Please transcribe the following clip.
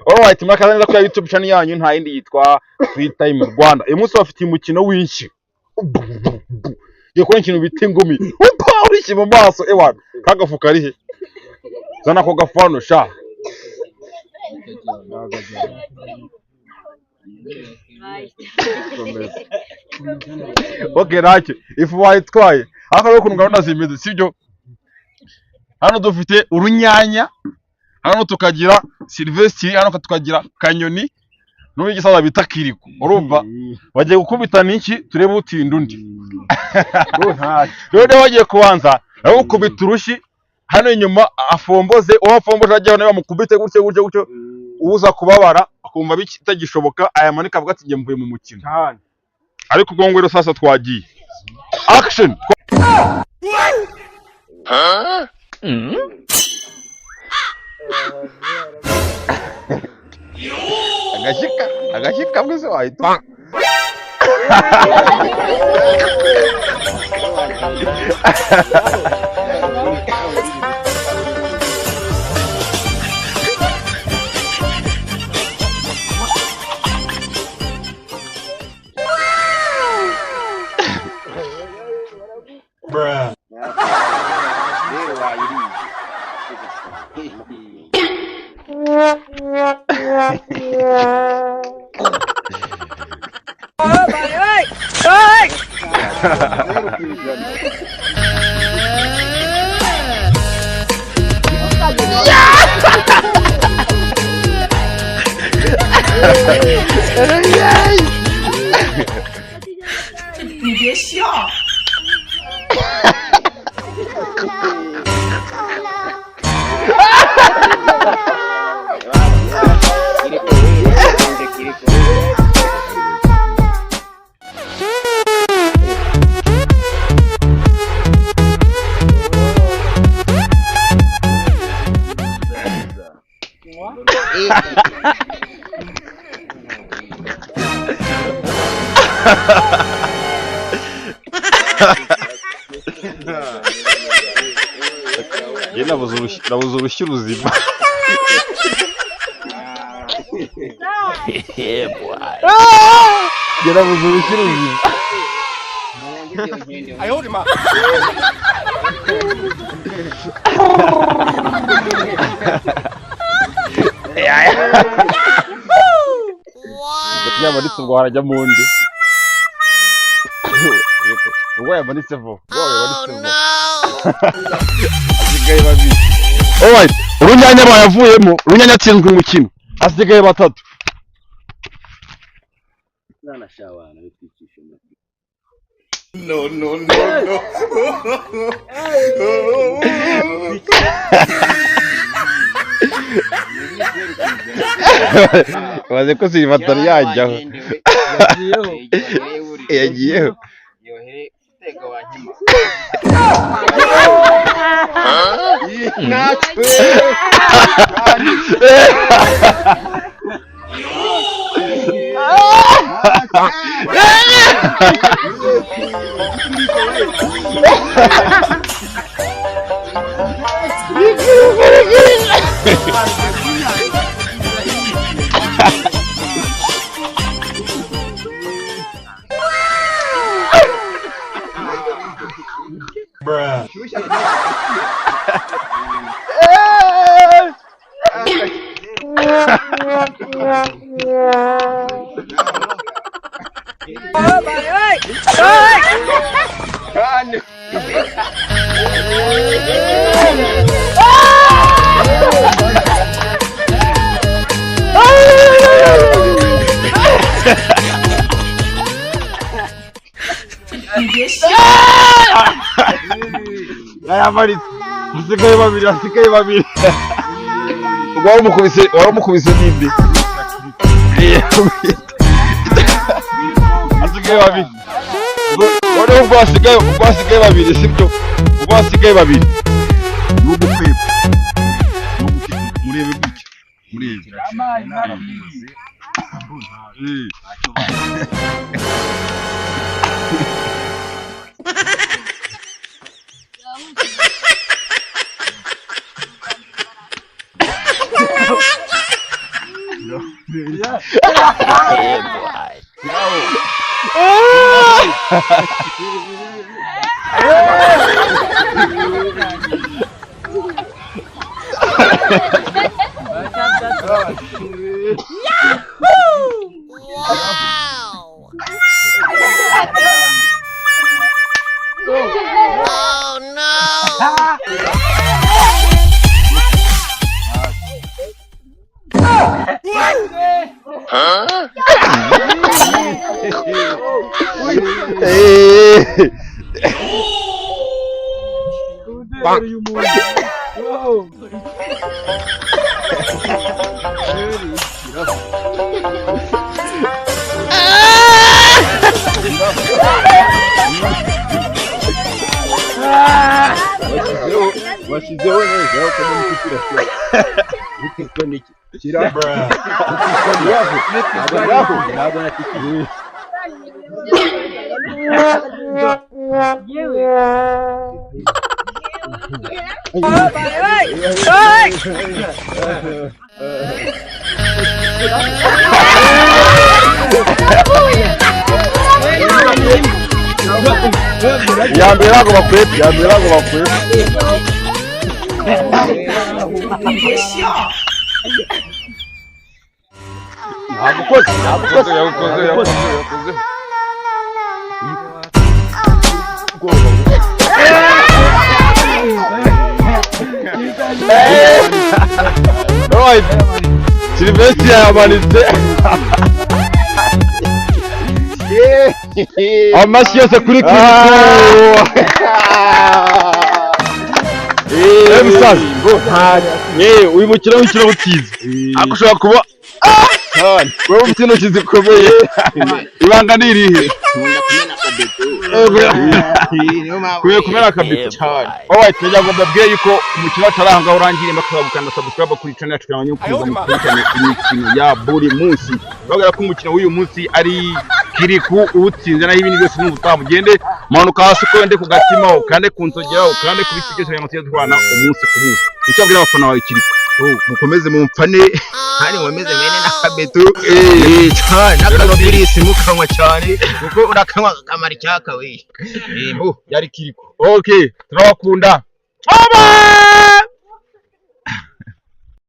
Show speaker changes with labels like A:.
A: Alright, mwakazanira kuri YouTube channel yanyu nta yindi yitwa Free Time Rwanda. Uyu munsi bafite umukino w'inshi. Yekora ikintu bita ingumi. Upa urishi mu maso ewana. Kagafuka ari he? Zana ko gafano sha. Okay, rake. Ifu wayitwaye. Aka yo kununga ndazimeze, sibyo? Hano dufite urunyanya. Hano tukagira Sylvester, hano tukagira Kanyoni n'uwigisaza bita Kiriko. Urumva bagiye gukubita niki turebe utinda undi. Rero bagiye kubanza aho gukubita urushi hano inyuma afomboze uwafomboje ajya nayo bamukubite gutyo uza kubabara akumva bitagishoboka ayamanika avuga ati ngiye mvuye mu mukino. Ariko ubwo ngwero sasa twagiye. Action. Agashika mwese wahita. Bruh.
B: 你别笑。
A: nabuze urushyi ruzima. Nabuze urushyi ruzima. Ayo ma. Wow. Yamanitse ubwo harajya mu ndi. Ubwo yamanitse vo. Asigaye babiri. Alright, urunyanya bayavuyemo, urunyanya atsinzwe umukino. Asigaye batatu.
C: Nana shawana bitwikisha.
D: No.
A: Waze ko sirivatari yajyaho. Yagiyeho.
C: Yohere utega wanyima.
D: Bruh.
B: 你别笑。
A: aya maritse hasigaye babiri waramukubise ninde hasigaye babiri noneho ubwo hasigaye babiri sibyo ubwo hasigaye babiri n'ugukweba murebe gutya murebe
E: Oh no!
A: Washizeho neza uko mukira cyo niki kira ntabwo natikiri yambera ngo bakwe
B: 你别笑。
A: yagukoze Sylvestre yamanitse amashyi yose kuri uyu mukino w'ikiro utize akushobora kuba wewe ufite intoki zikomeye ibanga ni irihe kuye kumena akabeto cyane tujya ngo mbabwiye yuko umukino ataranga urangiye makabukana subscribe kuri channel yacu cyangwa kuza mukurikirana imikino ya buri munsi bagira ko umukino w'uyu munsi ari kiriku utsinze naho ibindi byose n'ubutaha mugende manuka hasi ko wende kugatima kandi kunsogera kandi kubisigesha ya matiyo twana umunsi ku munsi icyo abwira abafana bawe kiriku mukomeze mumfane kandi mwemeze mene n'akabeto cyane n'akarodirisi mukanywa cyane kuko urakanywa kamara icyaka we yari kiriku okay turabakunda bye.